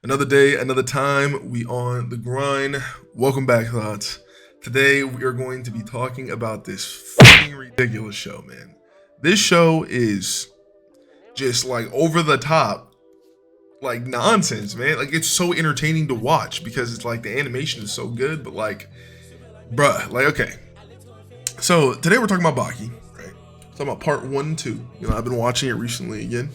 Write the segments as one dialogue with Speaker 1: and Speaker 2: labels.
Speaker 1: Another day, another time, we on the grind. Welcome back, thoughts. Today we are going to be talking about this fucking ridiculous show, man. This show is just like over the top, like nonsense, man. Like it's so entertaining to watch because it's like the animation is so good, but like, bruh, like okay. So today we're talking about Baki, right? Talking about part 1 and 2. You know, I've been watching it recently again,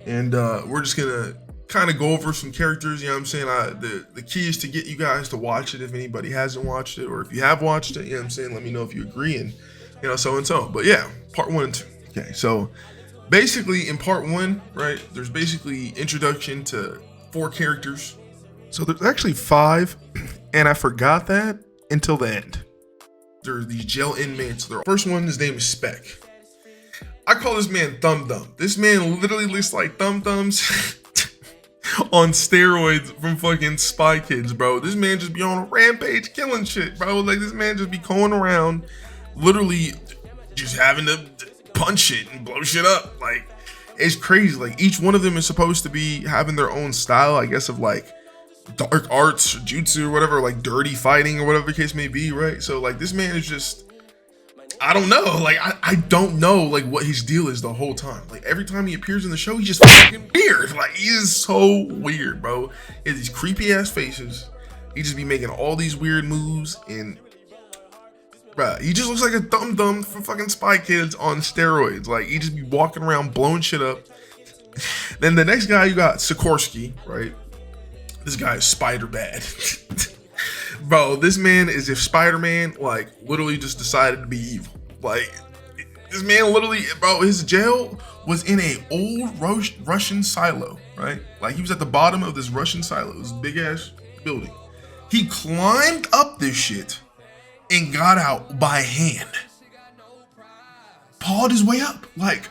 Speaker 1: and we're just gonna kind of go over some characters. You know what I'm saying? The key is to get you guys to watch it if anybody hasn't watched it, or if you have watched it, you know what I'm saying? Let me know if you agree, and you know, so and so. But yeah, part 1 and 2. Okay, so basically in part 1, right, there's basically introduction to 4 characters. So there's actually 5, and I forgot that until the end. There are these jail inmates. The first one, his name is Spec. I call this man Thumb Thumb. This man literally looks like Thumb Thumbs on steroids from fucking Spy Kids, bro. This man just be on a rampage killing shit, bro. Like this man just be going around literally just having to punch shit and blow shit up. Like it's crazy. Like each one of them is supposed to be having their own style, I guess, of like dark arts or jutsu or whatever, like dirty fighting or whatever the case may be, right? So like this man is just, I don't know, like I don't know like what his deal is the whole time. Like every time he appears in the show, he's just fucking weird. Like he is so weird, bro. He has these creepy ass faces. He just be making all these weird moves, and bruh, he just looks like a Thumb Thumb from fucking Spy Kids on steroids. Like he just be walking around blowing shit up. Then the next guy, you got Sikorsky, right? This guy is Spider Bad. Bro, this man is if Spider-Man like literally just decided to be evil. Like this man literally, bro, his jail was in a old Russian silo, right? Like he was at the bottom of this Russian silo, this big ass building. He climbed up this shit and got out by hand. Pawed his way up. Like,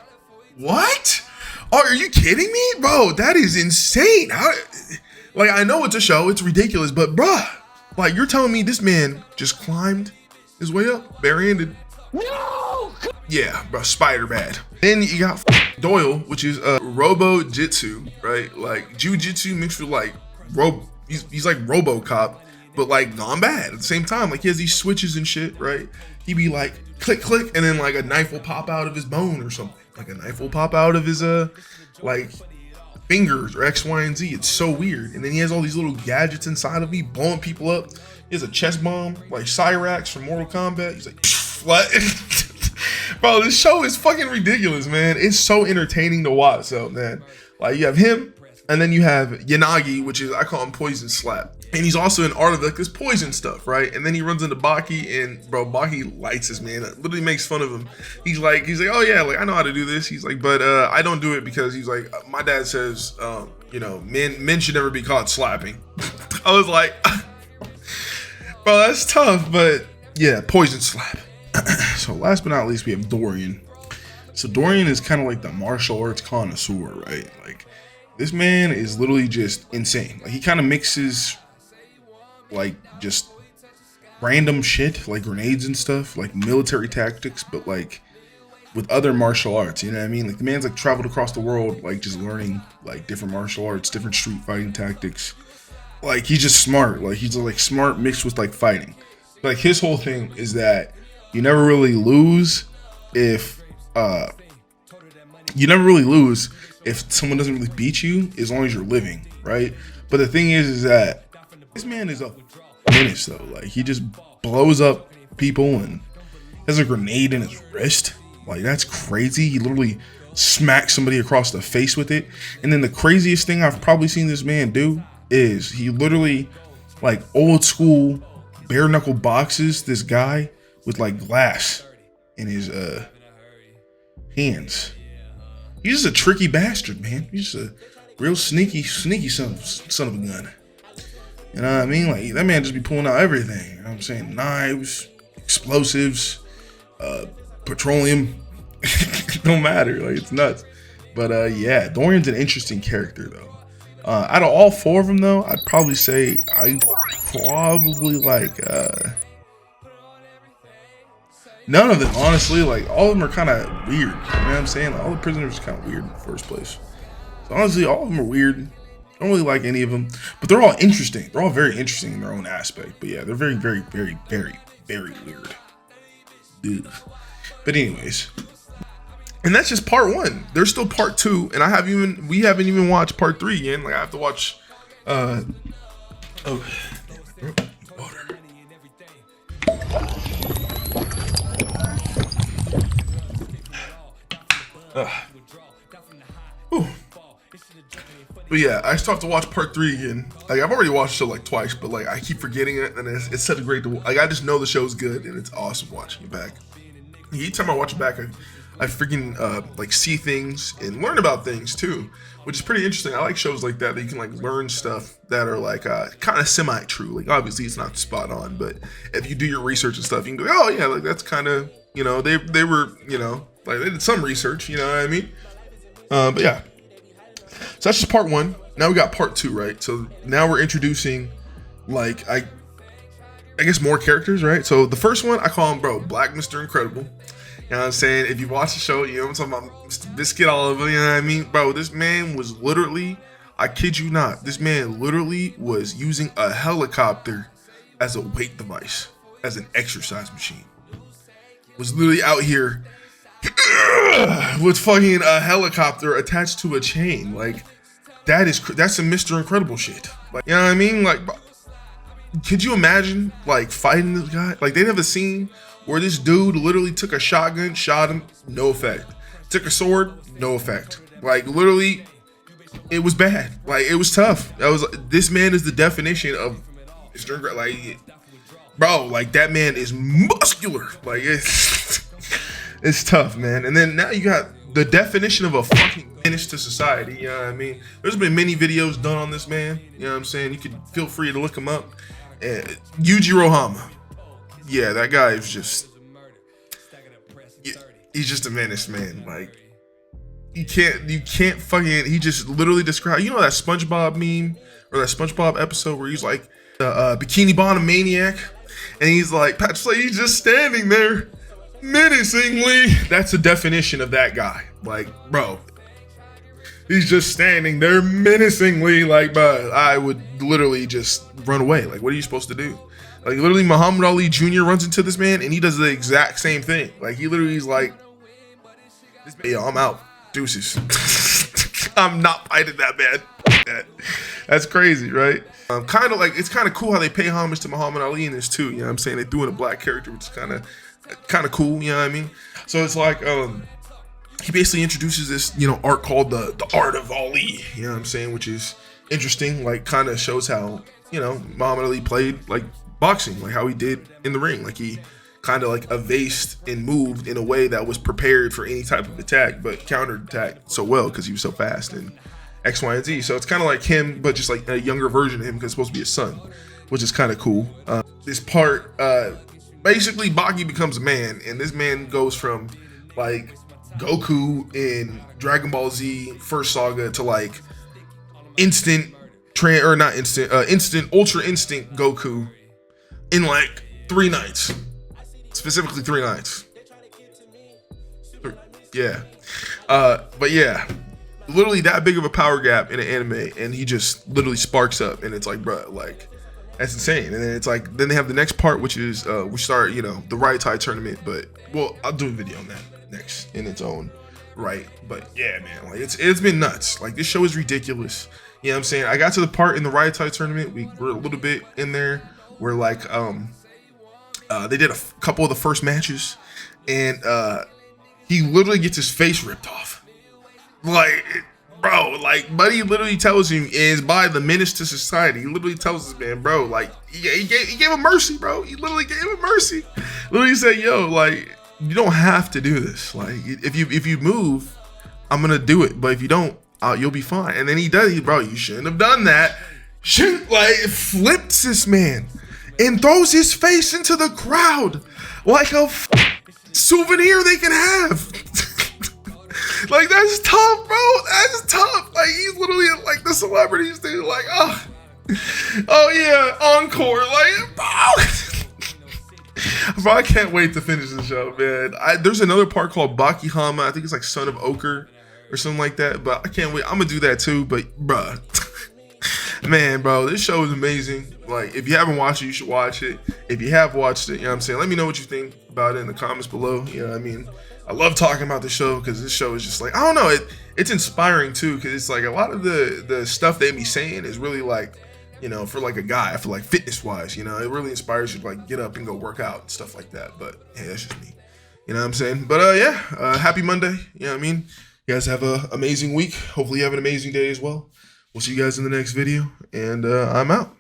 Speaker 1: what? Oh, are you kidding me? Bro, that is insane. How, like, I know it's a show, it's ridiculous, but bruh, like, you're telling me this man just climbed his way up, barehanded? No! Yeah, bro, Spider Bad. Then you got Doyle, which is Robo Jitsu, right? Like, Jiu-Jitsu mixed with, like, he's like RoboCop, but, like, gone bad at the same time. Like, he has these switches and shit, right? He be like, click, click, and then, like, a knife will pop out of his bone or something. Like, a knife will pop out of his, like, fingers or X, Y, and Z. It's so weird. And then he has all these little gadgets inside of me blowing people up. He has a chest bomb like Cyrax from Mortal Kombat. He's like, what? Bro, this show is fucking ridiculous, man. It's so entertaining to watch. So, man, like you have him, and then you have Yanagi, which is, I call him Poison Slap. And he's also in art of like this poison stuff, right? And then he runs into Baki, and bro, Baki lights this man. It literally makes fun of him. He's like, oh yeah, like I know how to do this. He's like, but I don't do it because he's like, my dad says, you know, men should never be caught slapping. I was like, bro, that's tough, but yeah, Poison Slap. So last but not least, we have Dorian. So Dorian is kind of like the martial arts connoisseur, right? Like this man is literally just insane. Like he kind of mixes like just random shit like grenades and stuff, like military tactics, but like with other martial arts, you know what I mean? Like the man's like traveled across the world, like just learning like different martial arts, different street fighting tactics. Like he's just smart. Like he's like smart mixed with like fighting. Like his whole thing is that you never really lose if someone doesn't really beat you as long as you're living, right? But the thing is that this man is a menace though. Like he just blows up people and has a grenade in his wrist. Like that's crazy. He literally smacks somebody across the face with it. And then the craziest thing I've probably seen this man do is he literally like old school bare knuckle boxes this guy with like glass in his hands. He's just a tricky bastard, man. He's just a real sneaky son of a gun. You know what I mean? Like that man just be pulling out everything. You know what I'm saying? Knives, explosives, petroleum. Don't matter. Like it's nuts. But yeah, Dorian's an interesting character though. Out of all 4 of them though, I'd probably say I probably like none of them, honestly. Like all of them are kind of weird. You know what I'm saying? Like, all the prisoners are kind of weird in the first place. So honestly, all of them are weird. I don't really like any of them, but they're all interesting. They're all very interesting in their own aspect. But yeah, they're very, very, very, very, very weird. Ugh. But anyways, and that's just part one. There's still part two, and we haven't even watched part three yet. Like I have to watch. Oh, water. But yeah, I still have to watch part three again. Like I've already watched the show like twice, but like I keep forgetting it, and it's such a great. Like I just know the show's good, and it's awesome watching it back. Each time I watch it back, I freaking like see things and learn about things too, which is pretty interesting. I like shows like that you can like learn stuff that are like kind of semi-true. Like obviously it's not spot on, but if you do your research and stuff, you can go, oh yeah, like that's kind of, you know, they were, you know, like they did some research, you know what I mean? But yeah, so that's just part one. Now we got part two, right? So now we're introducing like I guess more characters, right? So the first one I call him, bro, Black Mr. Incredible. You know what I'm saying? If you watch the show, you know what I'm talking about, Mr. Biscuit Oliver, you know what I mean? Bro, this man was literally, I kid you not, this man literally was using a helicopter as a weight device, as an exercise machine. Was literally out here with fucking a helicopter attached to a chain. Like, that's some Mr. Incredible shit. Like, you know what I mean? Like, could you imagine, like, fighting this guy? Like, they'd have a scene where this dude literally took a shotgun, shot him, no effect. Took a sword, no effect. Like, literally, it was bad. Like, it was tough. This man is the definition of Mr. Incredible. Like, bro, like, that man is muscular. Like, it's tough, man. And then now you got the definition of a fucking menace to society. You know what I mean? There's been many videos done on this man. You know what I'm saying? You could feel free to look him up. Yujiro Hama. Yeah, that guy is just, he's just a menace, man. Like, you can't fucking, he just literally described, you know that SpongeBob meme or that SpongeBob episode where he's like the Bikini Bottom maniac, and he's like, Patrick Swayze just standing there menacingly. That's the definition of that guy. Like, bro, he's just standing there menacingly. Like, bro, I would literally just run away. Like, what are you supposed to do? Like, literally, Muhammad Ali Jr. runs into this man, and he does the exact same thing. Like, he literally is like, yo, I'm out. Deuces. I'm not fighting that man. That's crazy, right? Kind of like, it's kind of cool how they pay homage to Muhammad Ali in this, too. You know what I'm saying? They threw in a black character, which is kind of cool, you know what I mean? So it's like, he basically introduces this, you know, art called the Art of Ali, you know what I'm saying? Which is interesting, like, kind of shows how, you know, Muhammad Ali played, like, boxing, like how he did in the ring. Like he kind of like evased and moved in a way that was prepared for any type of attack, but countered attack so well because he was so fast and X, Y, and Z. So it's kind of like him, but just like a younger version of him because it's supposed to be his son, which is kind of cool. This part, basically Baki becomes a man, and this man goes from like Goku in Dragon Ball Z First Saga to like instant Ultra Instinct Goku in like 3 nights, specifically 3 nights. Yeah, but yeah, literally that big of a power gap in an anime, and he just literally sparks up, and it's like, bro, like that's insane. And then it's like, then they have the next part, which is we start, you know, the Raitai tournament. But well, I'll do a video on that next in its own right. But yeah, man, like it's been nuts. Like this show is ridiculous. You know what I'm saying? I got to the part in the Raitai tournament. We were a little bit in there where like they did a couple of the first matches, and he literally gets his face ripped off. Like, bro, like Buddy literally tells him is by the menace to society. He literally tells this man, bro, like he gave him mercy, bro. He literally gave him mercy. Literally said, yo, like you don't have to do this. Like if you move, I'm gonna do it, but if you don't, you'll be fine. And then he does. Bro, you shouldn't have done that. Like flips this man and throws his face into the crowd like a souvenir they can have. Like that's tough, bro. That's tough. Like he's literally like the celebrities do. Like, oh yeah, encore. Like, bro, I can't wait to finish the show, man. There's another part called Baki Hama. I think it's like Son of Ochre or something like that. But I can't wait. I'm gonna do that too. But bruh, Man, bro, this show is amazing. Like, if you haven't watched it, you should watch it. If you have watched it, you know what I'm saying? Let me know what you think about it in the comments below. You know what I mean? I love talking about the show because this show is just like, I don't know, it's inspiring too, because it's like a lot of the stuff they be saying is really like, you know, for like a guy, I feel like fitness wise, you know, it really inspires you to like get up and go work out and stuff like that. But hey, that's just me. You know what I'm saying? But yeah, happy Monday. You know what I mean? You guys have an amazing week. Hopefully you have an amazing day as well. We'll see you guys in the next video, and I'm out.